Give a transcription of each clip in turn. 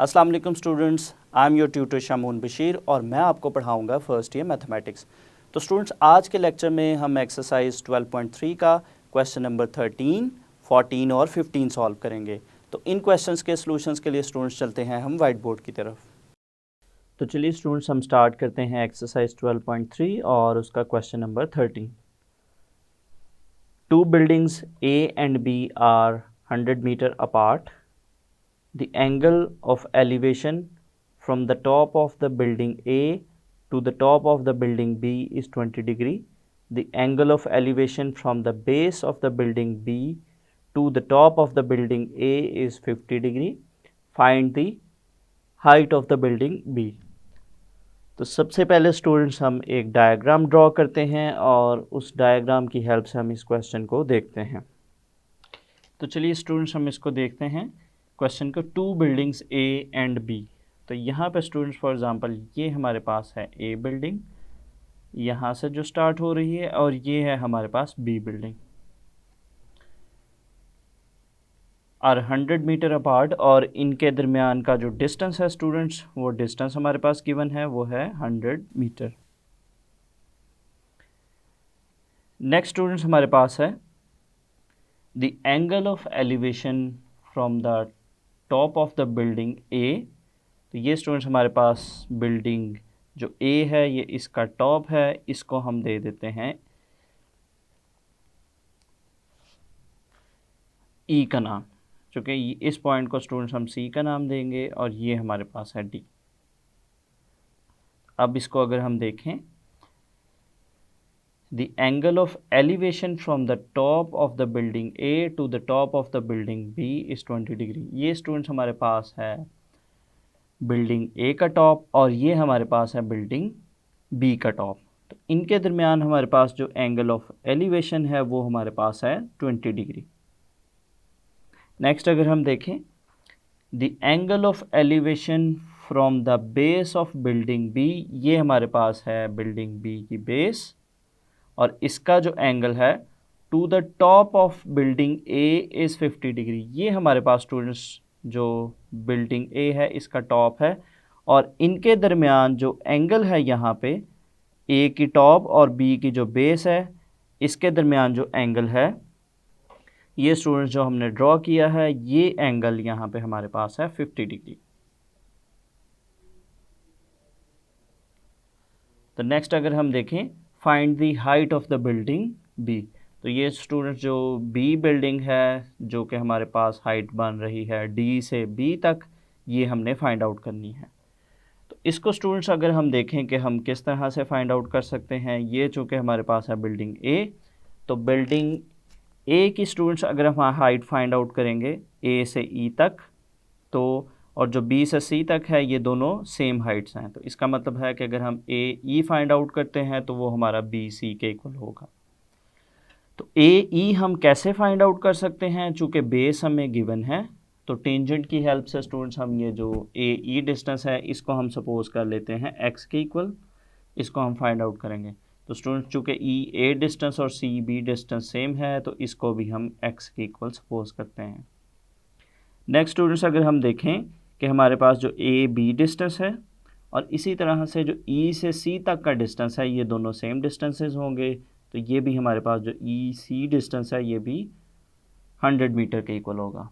अस्सलाम वालेकुम students, I am your tutor Shamoon Bashir और मैं आपको पढ़ाऊंगा फर्स्ट ईयर मैथमेटिक्स। तो स्टूडेंट्स, आज के लेक्चर में हम एक्सरसाइज 12.3 का क्वेश्चन नंबर 13, 14 और 15 सॉल्व करेंगे। तो इन क्वेश्चंस के सॉल्यूशंस के लिए स्टूडेंट्स चलते हैं हम वाइट बोर्ड की तरफ। तो चलिए स्टूडेंट्स, हम स्टार्ट करते हैं एक्सरसाइज 12.3 और उसका question number 13। Two buildings A and B are 100 meter apart. The angle of elevation from the top of the building A to the top of the building B is 20 degree. The angle of elevation from the base of the building B to the top of the building A is 50 degree. Find the height of the building B. तो सबसे पहले students हम एक diagram draw करते हैं और उस diagram की हेल्प से हम इस क्वेश्चन को देखते हैं। तो चलिए स्टूडेंट्स, हम इसको देखते हैं क्वेश्चन को। Two buildings A and B. तो यहाँ पे स्टूडेंट्स फॉर एग्जांपल ये हमारे पास है ए बिल्डिंग, यहाँ से जो स्टार्ट हो रही है, और ये है हमारे पास बी बिल्डिंग। और 100 मीटर अपार्ट, और इनके दरमियान का जो डिस्टेंस है स्टूडेंट्स, वो डिस्टेंस हमारे पास गिवन है, वो है 100 मीटर। नेक्स्ट स्टूडेंट्स हमारे पास है the angle of elevation from the top of the building A. तो ये स्टूडेंट्स हमारे पास बिल्डिंग जो ए है, ये इसका टॉप है, इसको हम दे देते हैं ई का नाम, चूँकि इस पॉइंट को स्टूडेंट्स हम सी का नाम देंगे, और ये हमारे पास है डी। अब इसको अगर हम देखें, the angle of elevation from the top of the building A to the top of the building B is 20 degree. ये स्टूडेंट्स हमारे पास है बिल्डिंग ए का टॉप, और ये हमारे पास है बिल्डिंग बी का टॉप। तो इनके दरमियान हमारे पास जो एंगल ऑफ एलिवेशन है वो हमारे पास है 20 डिग्री। नेक्स्ट अगर हम देखें, the angle of elevation from the base of building B, ये हमारे पास है बिल्डिंग बी की बेस, और इसका जो एंगल है to the top of building A is 50 degree. ये हमारे पास स्टूडेंट्स जो बिल्डिंग ए है इसका टॉप है, और इनके दरमियान जो एंगल है यहाँ पे ए की टॉप और बी की जो बेस है, इसके दरमियान जो एंगल है, ये स्टूडेंट्स जो हमने ड्रॉ किया है, ये एंगल यहाँ पे हमारे पास है 50 डिग्री। तो नेक्स्ट अगर हम देखें, find the height of the building B. तो ये स्टूडेंट्स जो बी बिल्डिंग है, जो कि हमारे पास हाइट बन रही है डी से बी तक, ये हमने फाइंड आउट करनी है। तो इसको स्टूडेंट्स अगर हम देखें कि हम किस तरह से फाइंड आउट कर सकते हैं, ये चूँकि हमारे पास है बिल्डिंग ए, तो बिल्डिंग ए की स्टूडेंट्स अगर हम हाइट फाइंड आउट करेंगे ए से ई तक, तो और जो बी से सी तक है, ये दोनों सेम हाइट्स हैं। तो इसका मतलब है कि अगर हम ए ई फाइंड आउट करते हैं तो वो हमारा बी सी के इक्वल होगा। तो ए ई हम कैसे फाइंड आउट कर सकते हैं, चूँकि बेस हमें गिवन है, तो टेंजेंट की हेल्प से स्टूडेंट्स हम ये जो ए ई डिस्टेंस है, इसको हम सपोज कर लेते हैं एक्स के इक्वल, इसको हम फाइंड आउट करेंगे। तो स्टूडेंट्स चूँकि ई ए डिस्टेंस और सी बी डिस्टेंस सेम है, तो इसको भी हम एक्स के इक्वल सपोज करते हैं। नेक्स्ट स्टूडेंट्स अगर हम देखें कि हमारे पास जो ए बी डिस्टेंस है, और इसी तरह से जो ई से सी तक का डिस्टेंस है, ये दोनों सेम डिस्टेंसेस होंगे, तो ये भी हमारे पास जो ई सी डिस्टेंस है, ये भी 100 मीटर के इक्वल होगा।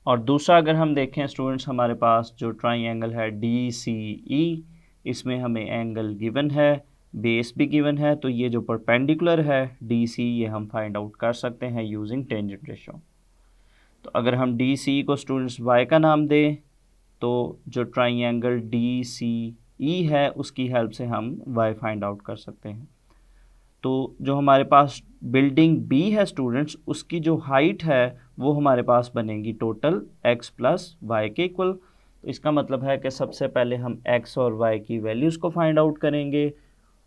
और दूसरा अगर हम देखें स्टूडेंट्स, हमारे पास जो ट्राइंगल है डी सी ई, इसमें हमें एंगल गिवन है, बेस भी गिवन है, तो ये जो परपेंडिकुलर है डी सी, ये हम फाइंड आउट कर सकते हैं यूजिंग टेंजेंट रेशो। तो अगर हम डी सी को स्टूडेंट्स वाई का नाम दें, तो जो ट्राइंगल डी सी ई है, उसकी हेल्प से हम वाई फाइंड आउट कर सकते हैं। तो जो हमारे पास बिल्डिंग बी है स्टूडेंट्स, उसकी जो हाइट है वो हमारे पास बनेगी टोटल एक्स प्लस वाई के इक्वल। तो इसका मतलब है कि सबसे पहले हम एक्स और वाई की वैल्यूज़ को फाइंड आउट करेंगे,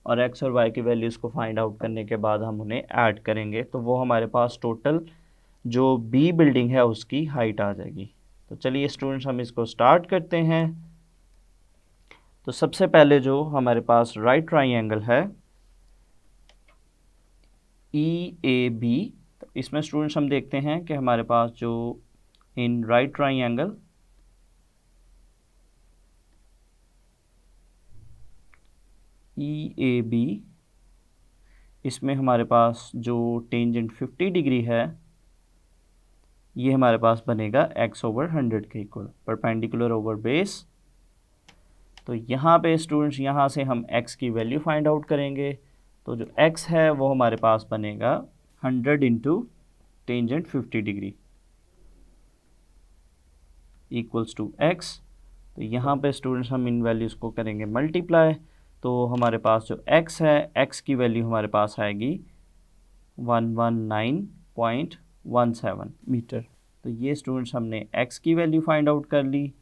और एक्स और वाई की वैल्यूज़ को फाइंड आउट करने के बाद हम उन्हें ऐड करेंगे, तो वो हमारे पास टोटल जो बी बिल्डिंग है उसकी हाइट आ जाएगी। तो चलिए स्टूडेंट्स, हम इसको स्टार्ट करते हैं। तो सबसे पहले जो हमारे पास राइट ट्राइंगल है ई ए बी, तो इसमें स्टूडेंट्स हम देखते हैं कि हमारे पास जो इन राइट ट्राइंगल EAB, इसमें हमारे पास जो टेंजेंट 50 डिग्री है ये हमारे पास बनेगा x/100 के इक्वल, परपेंडिकुलर ओवर बेस। तो यहाँ पे स्टूडेंट्स यहाँ से हम x की वैल्यू फाइंड आउट करेंगे। तो जो x है वो हमारे पास बनेगा 100 into tangent 50 degree equals to x। तो यहाँ पे स्टूडेंट्स हम इन वैल्यूज़ को करेंगे मल्टीप्लाई। तो हमारे पास जो x है, x की वैल्यू हमारे पास आएगी 119.17 मीटर। तो ये स्टूडेंट्स हमने x की वैल्यू फाइंड आउट कर ली।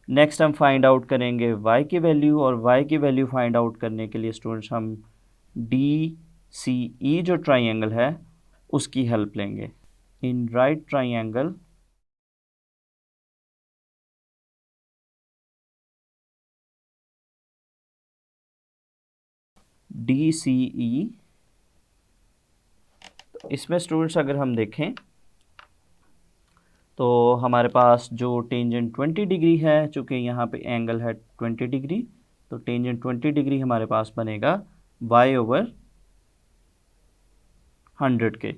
नेक्स्ट हम फाइंड आउट करेंगे y की वैल्यू, और y की वैल्यू फाइंड आउट करने के लिए स्टूडेंट्स हम DCE जो ट्राइंगल है उसकी हेल्प लेंगे। इन राइट ट्राइंगल DCE, इसमें स्टूडेंट्स अगर हम देखें तो हमारे पास जो टेंजेंट 20 डिग्री है, चूँकि यहाँ पे एंगल है 20 डिग्री, तो टेंजेंट 20 डिग्री हमारे पास बनेगा y/100 के।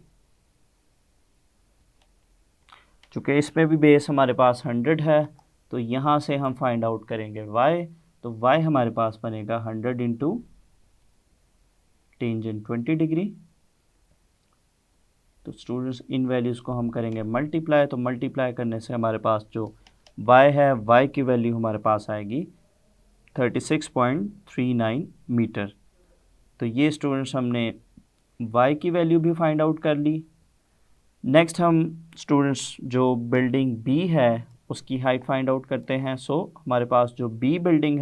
चूँकि इसमें भी बेस हमारे पास 100 है, तो यहाँ से हम फाइंड आउट करेंगे y। तो y हमारे पास बनेगा 100 इंटू टेंजेंट 20 डिग्री। तो स्टूडेंट्स इन वैल्यूज़ को हम करेंगे मल्टीप्लाई। तो मल्टीप्लाई करने से हमारे पास जो y है, y की वैल्यू हमारे पास आएगी 36.39 मीटर। तो ये स्टूडेंट्स हमने y की वैल्यू भी फाइंड आउट कर ली। नेक्स्ट हम स्टूडेंट्स जो बिल्डिंग B है उसकी हाइट फाइंड आउट करते हैं। सो हमारे पास जो B बिल्डिंग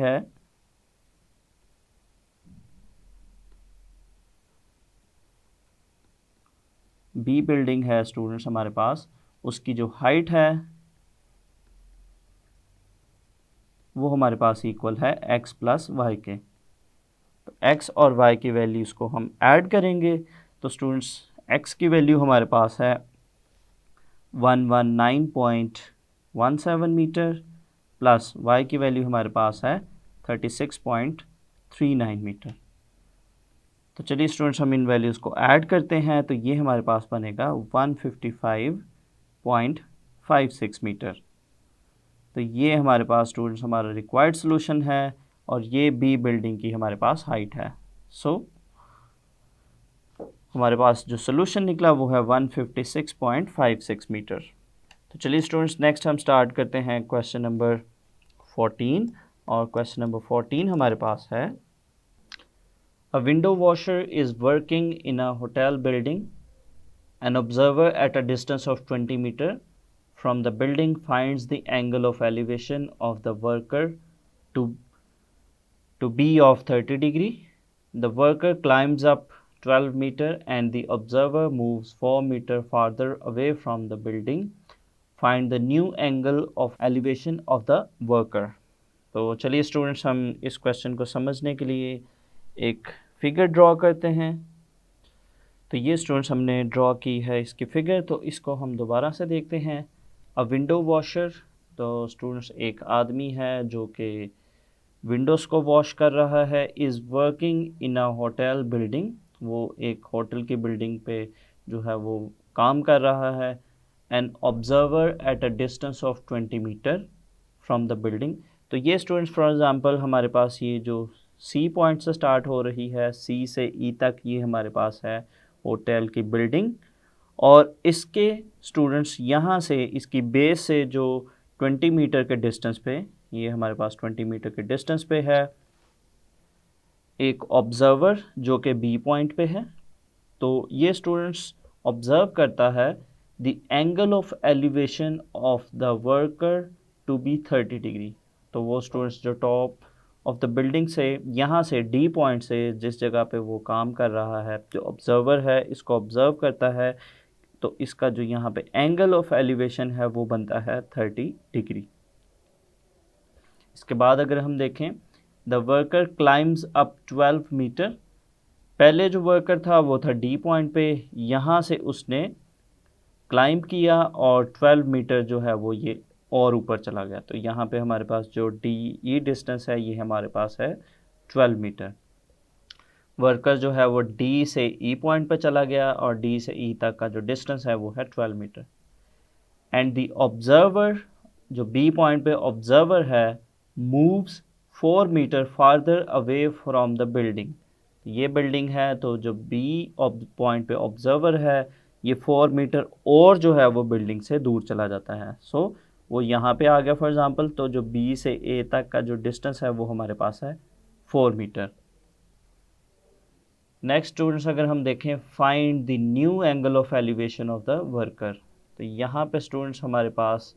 है स्टूडेंट्स हमारे पास, उसकी जो हाइट है वो हमारे पास इक्वल है x प्लस वाई के। तो x और y की वैल्यूज़ को हम ऐड करेंगे। तो स्टूडेंट्स x की वैल्यू हमारे पास है 119.17 मीटर, प्लस y की वैल्यू हमारे पास है 36.39 मीटर। तो चलिए स्टूडेंट्स हम इन वैल्यूज़ को ऐड करते हैं। तो ये हमारे पास बनेगा 155.56 मीटर। तो ये हमारे पास स्टूडेंट्स हमारा रिक्वायर्ड सॉल्यूशन है, और ये बी बिल्डिंग की हमारे पास हाइट है। सो हमारे पास जो सॉल्यूशन निकला वो है 156.56 मीटर। तो चलिए स्टूडेंट्स नेक्स्ट हम स्टार्ट करते हैं क्वेश्चन नंबर 14। और क्वेश्चन नंबर 14 हमारे पास है, A window washer is working in a hotel building. An observer at a distance of 20 meters from the building finds the angle of elevation of the worker to be of 30 degree. The worker climbs up 12 meters and the observer moves 4 meters farther away from the building. Find the new angle of elevation of the worker. तो चलिए students हम इस question को समझने के लिए एक figure draw करते हैं। तो ये स्टूडेंट्स हमने ड्रॉ की है इसकी फ़िगर, तो इसको हम दोबारा से देखते हैं। अ विंडो वॉशर, तो स्टूडेंट्स एक आदमी है जो कि विंडोज़ को वॉश कर रहा है। Is working in a hotel building, वो एक होटल की बिल्डिंग पे जो है वो काम कर रहा है। An observer at a distance of 20 metre from the building. तो ये स्टूडेंट्स फॉर एग्ज़ाम्पल हमारे पास ये जो सी पॉइंट से स्टार्ट हो रही है, सी से ई तक, ये हमारे पास है होटल की बिल्डिंग। और इसके स्टूडेंट्स यहाँ से इसकी बेस से जो 20 मीटर के डिस्टेंस पे, ये हमारे पास 20 मीटर के डिस्टेंस पे है एक ऑब्जर्वर जो कि बी पॉइंट पे है। तो ये स्टूडेंट्स ऑब्जर्व करता है the angle of elevation of the worker to be 30 degree. तो वो स्टूडेंट्स जो टॉप ऑफ द बिल्डिंग से, यहाँ से डी पॉइंट से जिस जगह पे वो काम कर रहा है, जो ऑब्जर्वर है इसको ऑब्जर्व करता है, तो इसका जो यहाँ पे एंगल ऑफ एलिवेशन है वो बनता है 30 डिग्री। इसके बाद अगर हम देखें, the worker climbs up 12 metre. पहले जो वर्कर था वो था डी पॉइंट पे, यहाँ से उसने क्लाइंब किया और 12 मीटर जो है वो ये और ऊपर चला गया। तो यहाँ पे हमारे पास जो डी ई डिस्टेंस है ये हमारे पास है 12 मीटर। वर्कर जो है वो डी से ई पॉइंट पे चला गया और डी से ई तक का जो डिस्टेंस है वो है 12 मीटर। एंड द ऑब्जर्वर, जो बी पॉइंट पे ऑब्जर्वर है, moves 4 metre farther away from the building. ये बिल्डिंग है तो जो बी पॉइंट पे ऑब्जर्वर है ये 4 मीटर और जो है वो बिल्डिंग से दूर चला जाता है। सो वो यहाँ पे आ गया फॉर एग्जांपल, तो जो बी से ए तक का जो डिस्टेंस है वो हमारे पास है 4 मीटर। नेक्स्ट स्टूडेंट्स, अगर हम देखें find the new angle of elevation of the worker, तो यहाँ पे स्टूडेंट्स हमारे पास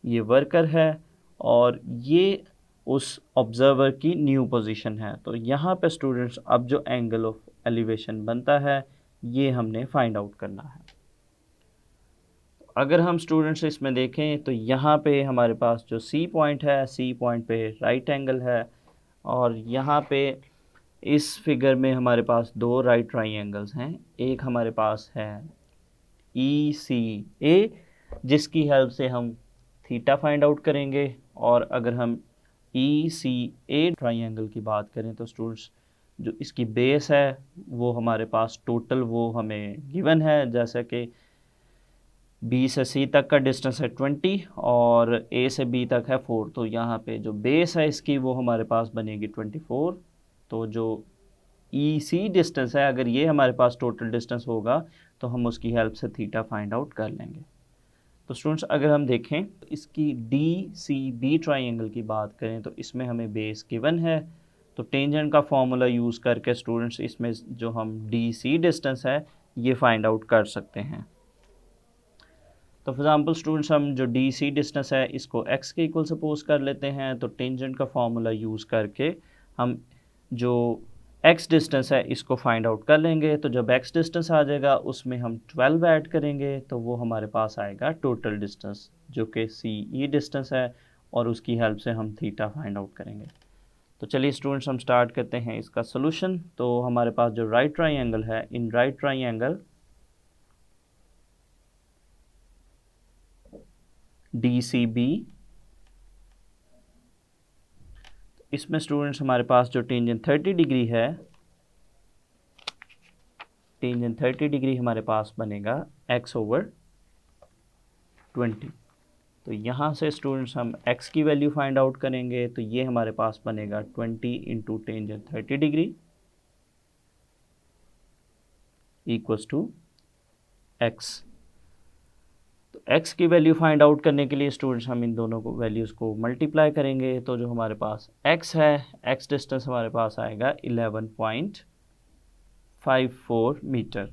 ये वर्कर है और ये उस ऑब्जर्वर की न्यू पोजीशन है। तो यहाँ पे स्टूडेंट्स अब जो एंगल ऑफ एलिवेशन बनता है ये हमने फाइंड आउट करना है। अगर हम स्टूडेंट्स इसमें देखें तो यहाँ पे हमारे पास जो सी पॉइंट है, सी पॉइंट पे राइट एंगल है और यहाँ पे इस फिगर में हमारे पास दो राइट ट्राइंगल्स हैं। एक हमारे पास है ई सी ए जिसकी हेल्प से हम थीटा फाइंड आउट करेंगे, और अगर हम ई सी ए ट्राइंगल की बात करें तो स्टूडेंट्स जो इसकी बेस है वो हमारे पास टोटल वो हमें गिवन है, जैसे कि बी से सी तक का डिस्टेंस है 20 और ए से बी तक है 4, तो यहाँ पे जो बेस है इसकी वो हमारे पास बनेगी 24। तो जो ई सी डिस्टेंस है, अगर ये हमारे पास टोटल डिस्टेंस होगा तो हम उसकी हेल्प से थीटा फाइंड आउट कर लेंगे। तो स्टूडेंट्स अगर हम देखें इसकी डी सी बी ट्राइंगल की बात करें तो इसमें हमें बेस गिवन है, तो टेंजेंट का फॉर्मूला यूज़ करके स्टूडेंट्स इसमें जो हम डी सी डिस्टेंस है ये फाइंड आउट कर सकते हैं। तो फॉर एग्जांपल स्टूडेंट्स हम जो डी सी डिस्टेंस है इसको x के इक्वल सपोज कर लेते हैं, तो टेंजेंट का फॉर्मूला यूज़ करके हम जो x डिस्टेंस है इसको फाइंड आउट कर लेंगे। तो जब x डिस्टेंस आ जाएगा उसमें हम 12 ऐड करेंगे तो वो हमारे पास आएगा टोटल डिस्टेंस जो कि सी ई डिस्टेंस है, और उसकी हेल्प से हम थीटा फाइंड आउट करेंगे। तो चलिए स्टूडेंट्स हम स्टार्ट करते हैं इसका सोल्यूशन। तो हमारे पास जो राइट ट्राइंगल है, in right triangle D C B, इसमें स्टूडेंट्स हमारे पास जो टेंजेंट 30 डिग्री है, टेंजेंट 30 डिग्री हमारे पास बनेगा x/20। तो यहाँ से स्टूडेंट्स हम x की वैल्यू फाइंड आउट करेंगे, तो ये हमारे पास बनेगा 20 into tangent 30 degree equals to x। तो x की वैल्यू फाइंड आउट करने के लिए स्टूडेंट्स हम इन दोनों को वैल्यूज़ को मल्टीप्लाई करेंगे, तो जो हमारे पास x है, x डिस्टेंस हमारे पास आएगा 11.54 मीटर।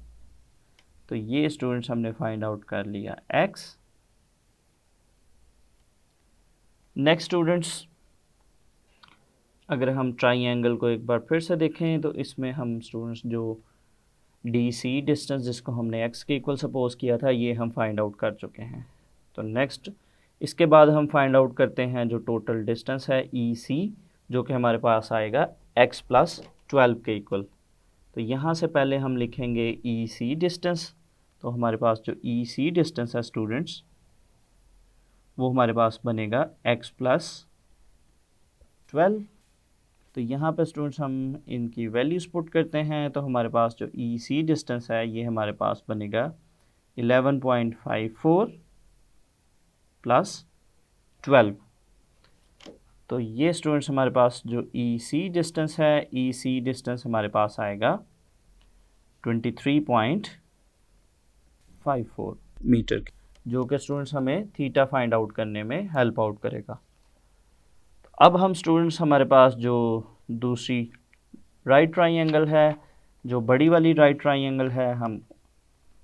तो ये स्टूडेंट्स हमने फाइंड आउट कर लिया x। नेक्स्ट स्टूडेंट्स अगर हम ट्राइंगल को एक बार फिर से देखें तो इसमें हम स्टूडेंट्स जो डी सी डिस्टेंस जिसको हमने x के इक्वल सपोज किया था ये हम फाइंड आउट कर चुके हैं। तो नेक्स्ट इसके बाद हम फाइंड आउट करते हैं जो टोटल डिस्टेंस है ई सी, जो कि हमारे पास आएगा x प्लस 12 के इक्वल। तो यहाँ से पहले हम लिखेंगे ई सी डिस्टेंस, तो हमारे पास जो ई सी डिस्टेंस है स्टूडेंट्स वो हमारे पास बनेगा x प्लस 12। तो यहाँ पे स्टूडेंट्स हम इनकी वैल्यूज़ पुट करते हैं, तो हमारे पास जो ई सी डिस्टेंस है ये हमारे पास बनेगा 11.54 प्लस 12। तो ये स्टूडेंट्स हमारे पास जो ई सी डिस्टेंस है, ई सी डिस्टेंस हमारे पास आएगा 23.54 मीटर, जो कि स्टूडेंट्स हमें थीटा फाइंड आउट करने में हेल्प आउट करेगा। अब हम स्टूडेंट्स हमारे पास जो दूसरी राइट ट्राइंगल है, जो बड़ी वाली राइट ट्राइंगल है, हम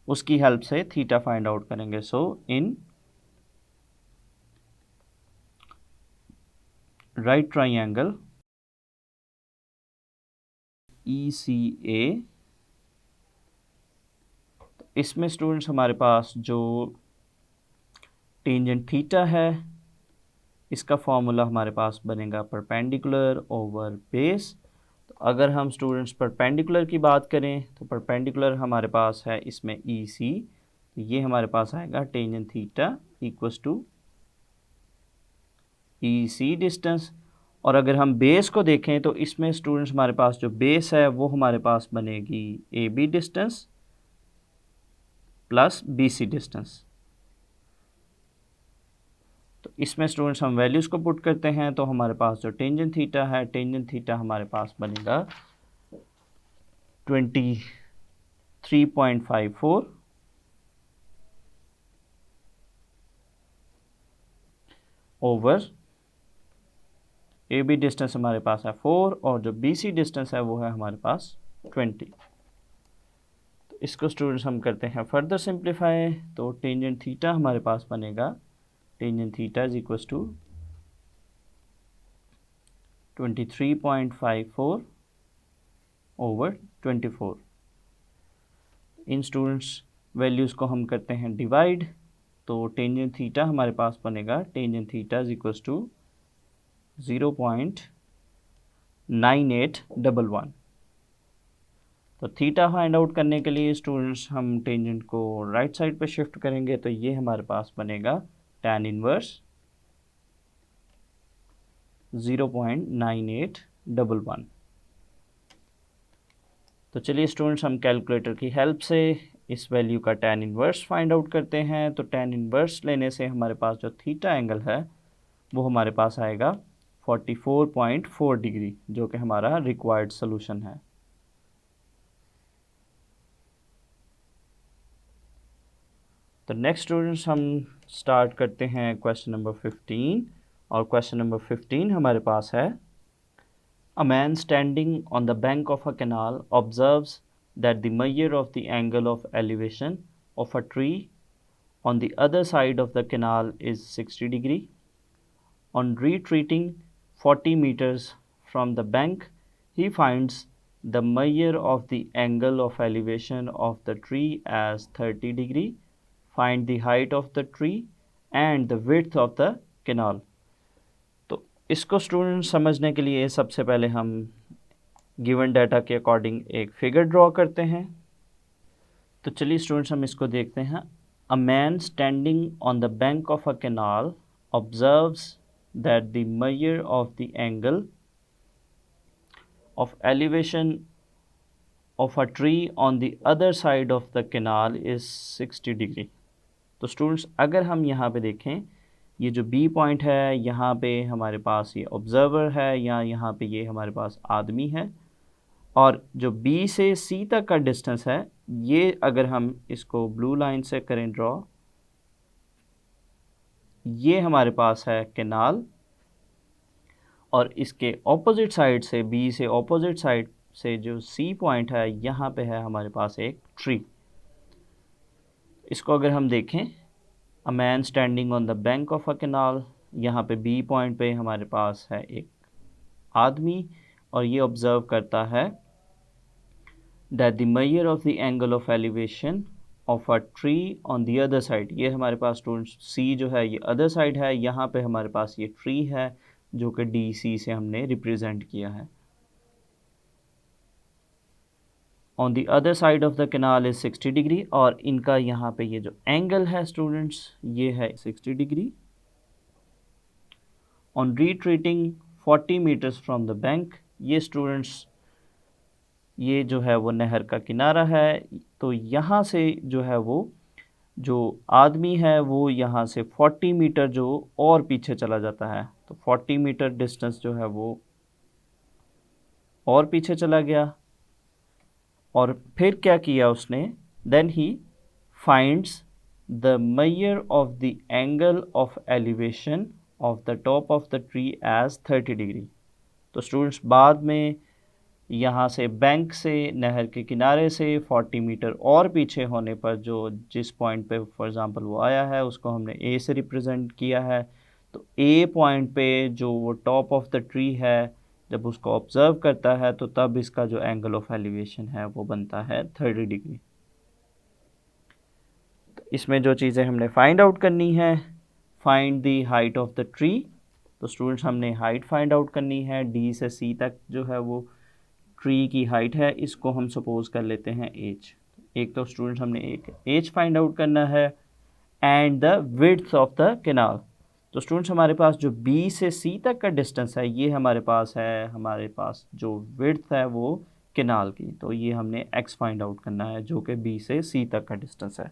उसकी हेल्प से थीटा फाइंड आउट करेंगे। सो इन राइट ट्राइंगल ई सी ए, इसमें स्टूडेंट्स हमारे पास जो टेंजेंट थीटा है इसका फॉर्मूला हमारे पास बनेगा परपेंडिकुलर ओवर बेस। तो अगर हम स्टूडेंट्स परपेंडिकुलर की बात करें तो परपेंडिकुलर हमारे पास है इसमें ई सी, तो ये हमारे पास आएगा tangent theta equals to E C distance, और अगर हम बेस को देखें तो इसमें स्टूडेंट्स हमारे पास जो बेस है वो हमारे पास बनेगी A B distance plus B C distance. तो इसमें स्टूडेंट्स हम वैल्यूज़ को पुट करते हैं तो हमारे पास जो टेंजेंट थीटा है, टेंजेंट थीटा हमारे पास बनेगा 23.54 ओवर ए बी डिस्टेंस हमारे पास है 4 और जो बी सी डिस्टेंस है वो है हमारे पास 20। तो इसको स्टूडेंट्स हम करते हैं फर्दर सिंप्लीफाई, तो टेंजेंट थीटा हमारे पास बनेगा tangent theta is equal to 23.54 over 24। इन स्टूडेंट्स वैल्यूज़ को हम करते हैं डिवाइड, तो टेंजेंट थीटा हमारे पास बनेगा tangent theta is equal to 0.9811। तो थीटा फाइंड आउट करने के लिए स्टूडेंट्स हम टेंजेंट को राइट साइड पे शिफ्ट करेंगे, तो ये हमारे पास बनेगा tan इनवर्स 0.9811। तो चलिए स्टूडेंट्स हम कैलकुलेटर की हेल्प से इस वैल्यू का tan इनवर्स फाइंड आउट करते हैं। तो tan इनवर्स लेने से हमारे पास जो थीटा एंगल है वो हमारे पास आएगा 44.4 डिग्री, जो कि हमारा रिक्वायर्ड सोल्यूशन है। तो नेक्स्ट स्टूडेंट्स हम स्टार्ट करते हैं क्वेश्चन नंबर 15, और क्वेश्चन नंबर 15 हमारे पास है A man standing on the bank of a canal observes that the measure of the angle of elevation of a tree on the other side of the canal is 60 degree. On retreating 40 meters from the bank, he finds the measure of the angle of elevation of the tree as 30 degree. Find the height of the tree and the width of the canal. तो इसको student समझने के लिए सबसे पहले हम given data के according एक फिगर ड्रॉ करते हैं। तो चलिए स्टूडेंट्स हम इसको देखते हैं। A man standing on the bank of a canal observes that the measure of the angle of elevation of a tree on the other side of the canal is 60 degree. तो students अगर हम यहाँ पे देखें, ये जो B point है यहाँ पे हमारे पास ये ऑब्जर्वर है, या यहाँ पे ये हमारे पास आदमी है, और जो बी से सी तक का डिस्टेंस है ये अगर हम इसको ब्लू लाइन से करें ड्रॉ, ये हमारे पास है कैनाल, और इसके ऑपोजिट साइड से बी से ऑपोजिट साइड से जो सी पॉइंट है यहाँ पे है हमारे पास एक ट्री। इसको अगर हम देखें, a man standing on the bank of a canal, यहाँ पे बी पॉइंट पे हमारे पास है एक आदमी, और ये ऑब्जर्व करता है that the measure of the angle of elevation of a tree on the other side. ये हमारे पास स्टूडेंट्स सी जो है ये अदर साइड है, यहाँ पे हमारे पास ये ट्री है जो कि डी सी से हमने रिप्रेजेंट किया है। On the other side of the canal is 60 degree, और इनका यहाँ पे ये जो एंगल है स्टूडेंट्स ये है 60 degree. On retreating 40 metres from the bank, ये स्टूडेंट्स ये जो है वो नहर का किनारा है, तो यहाँ से जो है वो जो आदमी है वो यहाँ से 40 मीटर जो और पीछे चला जाता है, तो 40 मीटर डिस्टेंस जो है वो और पीछे चला गया। और फिर क्या किया उसने, then he finds the measure of the angle of elevation of the top of the tree as 30 degree. तो स्टूडेंट्स बाद में यहाँ से बैंक से नहर के किनारे से 40 मीटर और पीछे होने पर जो जिस पॉइंट पे फॉर एग्ज़ाम्पल वो आया है उसको हमने ए से रिप्रेजेंट किया है। तो ए पॉइंट पे जो वो टॉप ऑफ द ट्री है जब उसको ऑब्ज़र्व करता है तो तब इसका जो एंगल ऑफ एलिवेशन है वो बनता है 30 डिग्री। तो इसमें जो चीज़ें हमने फाइंड आउट करनी है, find the height of the tree. तो स्टूडेंट्स हमने हाइट फाइंड आउट करनी है, डी से सी तक जो है वो ट्री की हाइट है, इसको हम सपोज कर लेते हैं एच। एक तो स्टूडेंट्स हमने एक एच फाइंड आउट करना है, and the width of the canal. तो स्टूडेंट्स हमारे पास जो B से C तक का डिस्टेंस है ये हमारे पास जो विड्थ है वो केनाल की, तो ये हमने x फाइंड आउट करना है जो कि B से C तक का डिस्टेंस है।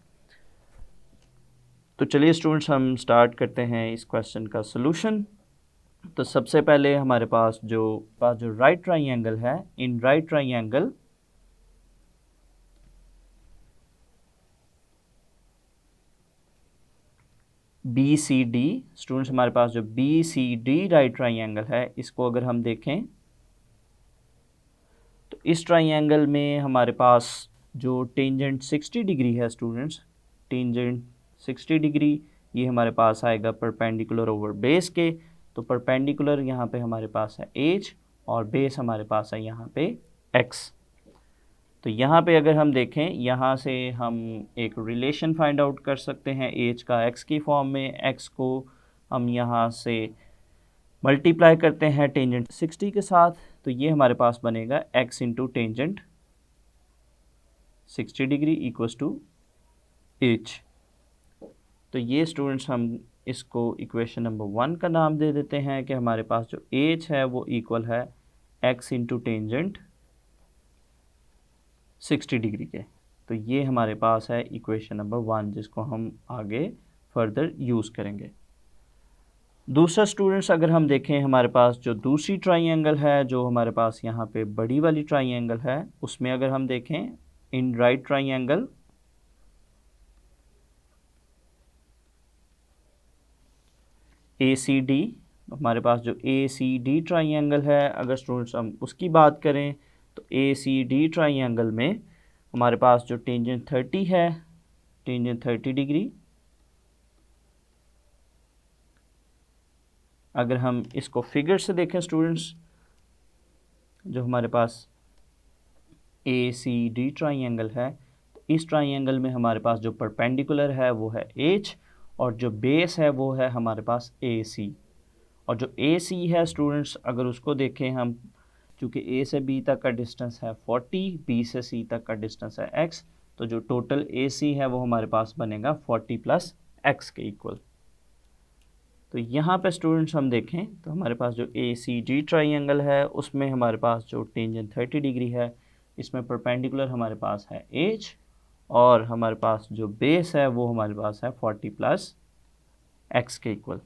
तो चलिए स्टूडेंट्स हम स्टार्ट करते हैं इस क्वेश्चन का सलूशन। तो सबसे पहले हमारे पास जो राइट ट्राइंगल है, in right triangle BCD, students हमारे पास जो BCD राइट ट्राइंगल है इसको अगर हम देखें तो इस ट्राइंगल में हमारे पास जो टेंजेंट 60 डिग्री है स्टूडेंट्स, टेंजेंट 60 डिग्री ये हमारे पास आएगा परपेंडिकुलर ओवर बेस के। तो परपेंडिकुलर यहाँ पे हमारे पास है h और बेस हमारे पास है यहाँ पे x। तो यहाँ पे अगर हम देखें यहाँ से हम एक रिलेशन फाइंड आउट कर सकते हैं h का x की फॉर्म में, x को हम यहाँ से मल्टीप्लाई करते हैं टेंजेंट 60 के साथ, तो ये हमारे पास बनेगा x into tangent 60 degree equals to h। तो ये स्टूडेंट्स हम इसको इक्वेशन नंबर 1 का नाम दे देते हैं कि हमारे पास जो h है वो इक्वल है x इंटू टेंजेंट 60 डिग्री के। तो ये हमारे पास है इक्वेशन नंबर 1 जिसको हम आगे फर्दर यूज़ करेंगे। दूसरा स्टूडेंट्स अगर हम देखें हमारे पास जो दूसरी ट्राइंगल है जो हमारे पास यहाँ पे बड़ी वाली ट्राइंगल है उसमें अगर हम देखें इन राइट ट्राइंगल ACD, हमारे पास जो ACD ट्राइंगल है अगर स्टूडेंट्स हम उसकी बात करें तो ACD ट्राइंगल में हमारे पास जो टेंजेंट 30 है, टेंजेंट 30 डिग्री, अगर हम इसको फिगर से देखें स्टूडेंट्स जो हमारे पास ACD ट्राइंगल है तो इस ट्राइंगल में हमारे पास जो परपेंडिकुलर है वो है H और जो बेस है वो है हमारे पास AC। और जो AC है स्टूडेंट्स अगर उसको देखें हम, चूँकि A से B तक का डिस्टेंस है 40, B से C तक का डिस्टेंस है x, तो जो टोटल AC है वो हमारे पास बनेगा 40 प्लस x के इक्वल। तो यहाँ पे स्टूडेंट्स हम देखें तो हमारे पास जो ACD ट्राइंगल है उसमें हमारे पास जो टेंजेंट 30 डिग्री है इसमें परपेंडिकुलर हमारे पास है H और हमारे पास जो बेस है वो हमारे पास है 40 प्लस x के इक्वल।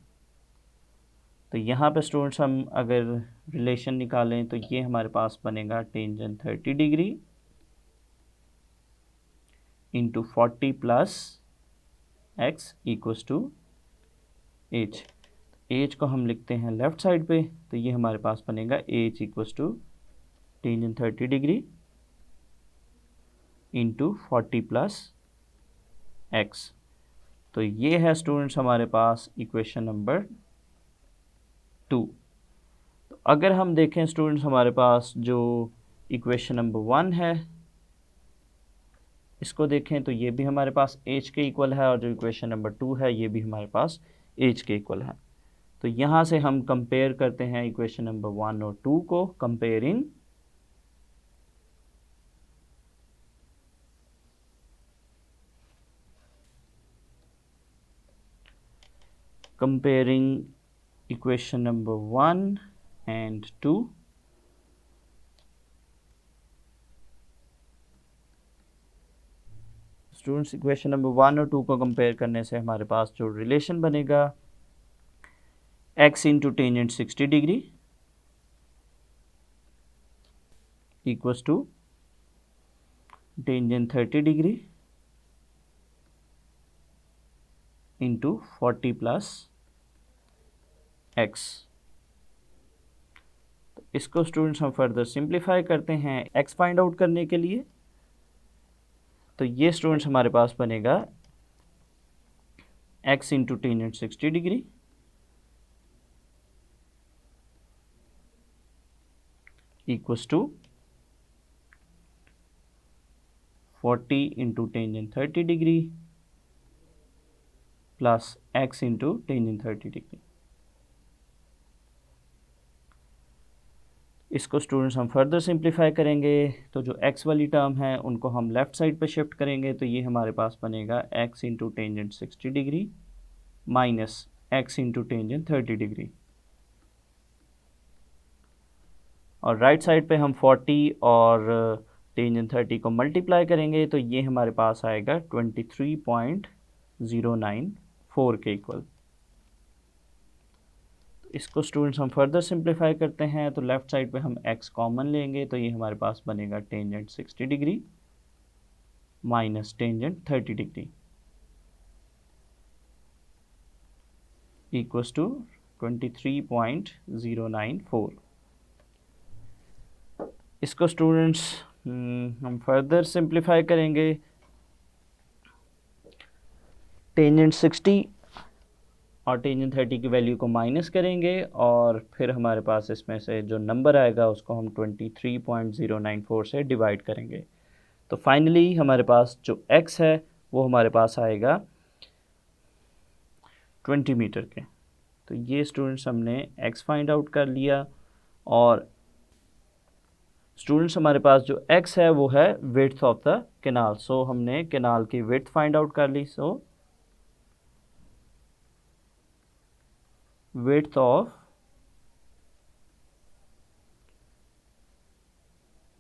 तो यहाँ पे स्टूडेंट्स हम अगर रिलेशन निकालें तो ये हमारे पास बनेगा tangent 30 degree into 40 plus x equals to h। h को हम लिखते हैं लेफ़्ट साइड पे, तो ये हमारे पास बनेगा h equals to tangent 30 degree into 40 plus x। तो ये है स्टूडेंट्स हमारे पास इक्वेशन नंबर 2। तो अगर हम देखें स्टूडेंट्स हमारे पास जो इक्वेशन नंबर 1 है इसको देखें तो ये भी हमारे पास h के इक्वल है और जो इक्वेशन नंबर 2 है ये भी हमारे पास h के इक्वल है। तो यहाँ से हम कंपेयर करते हैं इक्वेशन नंबर 1 और 2 को, comparing equation number 1 and 2। Students equation number 1 और 2 को कंपेयर करने से हमारे पास जो रिलेशन बनेगा x into tangent 60 degree equals to tangent 30 degree into 40 plus x। तो इसको स्टूडेंट्स हम फर्दर सिंप्लीफाई करते हैं x फाइंड आउट करने के लिए। तो ये स्टूडेंट्स हमारे पास बनेगा x into tangent 60 degree equals to 40 into tangent 30 degree plus x into tangent 30 degree. इसको स्टूडेंट्स हम फर्दर सिंप्लीफाई करेंगे तो जो x वाली टर्म है उनको हम लेफ़्ट साइड पे शिफ्ट करेंगे, तो ये हमारे पास बनेगा x into tangent 60 degree minus x into tangent 30 degree, और राइट साइड पे हम 40 और टेंजेंट 30 को मल्टीप्लाई करेंगे तो ये हमारे पास आएगा 23.094 के इक्वल। इसको स्टूडेंट्स हम फर्दर सिंप्लीफाई करते हैं तो लेफ़्ट साइड पे हम x कॉमन लेंगे तो ये हमारे पास बनेगा tangent 60 degree minus tangent 30 degree equals to 23.094। इसको स्टूडेंट्स हम फर्दर सिंप्लीफाई करेंगे। टेंजेंट 60 और टेंजेंट 30 की वैल्यू को माइनस करेंगे और फिर हमारे पास इसमें से जो नंबर आएगा उसको हम 23.094 से डिवाइड करेंगे। तो फाइनली हमारे पास जो x है वो हमारे पास आएगा 20 मीटर के। तो ये स्टूडेंट्स हमने x फाइंड आउट कर लिया, और स्टूडेंट्स हमारे पास जो x है वो है विड्थ ऑफ द कैनाल। सो हमने कैनाल की विड्थ फाइंड आउट कर ली। सो विड्थ ऑफ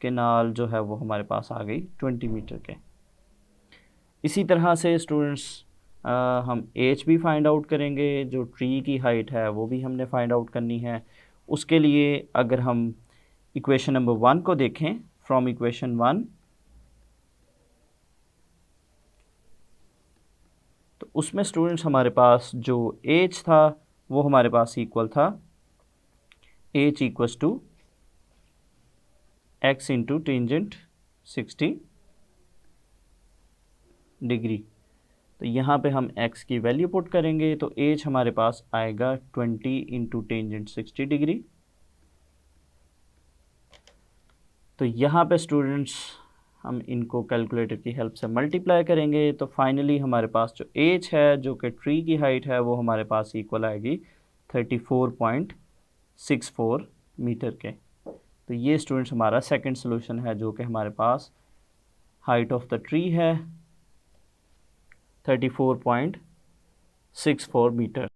कैनाल जो है वो हमारे पास आ गई 20 मीटर के। इसी तरह से स्टूडेंट्स हम एच भी फाइंड आउट करेंगे, जो ट्री की हाइट है वो भी हमने फाइंड आउट करनी है। उसके लिए अगर हम इक्वेशन नंबर 1 को देखें, फ्रॉम इक्वेशन 1, तो उसमें स्टूडेंट्स हमारे पास जो एच था वो हमारे पास इक्वल था H equals to x into tangent 60 degree. तो यहाँ पे हम x की वैल्यू पुट करेंगे तो h हमारे पास आएगा 20 इंटू टेंजेंट 60 डिग्री। तो यहाँ पे स्टूडेंट्स हम इनको कैलकुलेटर की हेल्प से मल्टीप्लाई करेंगे तो फाइनली हमारे पास जो h है जो कि ट्री की हाइट है वो हमारे पास इक्वल आएगी 34.64 मीटर के। तो ये स्टूडेंट्स हमारा सेकंड सॉल्यूशन है जो कि हमारे पास हाइट ऑफ द ट्री है 34.64 मीटर।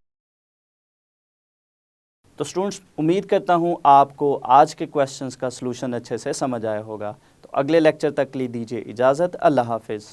तो स्टूडेंट्स उम्मीद करता हूँ आपको आज के क्वेश्चंस का सॉल्यूशन अच्छे से समझ आया होगा। तो अगले लेक्चर तक के लिए दीजिए इजाज़त। अल्लाह हाफिज़।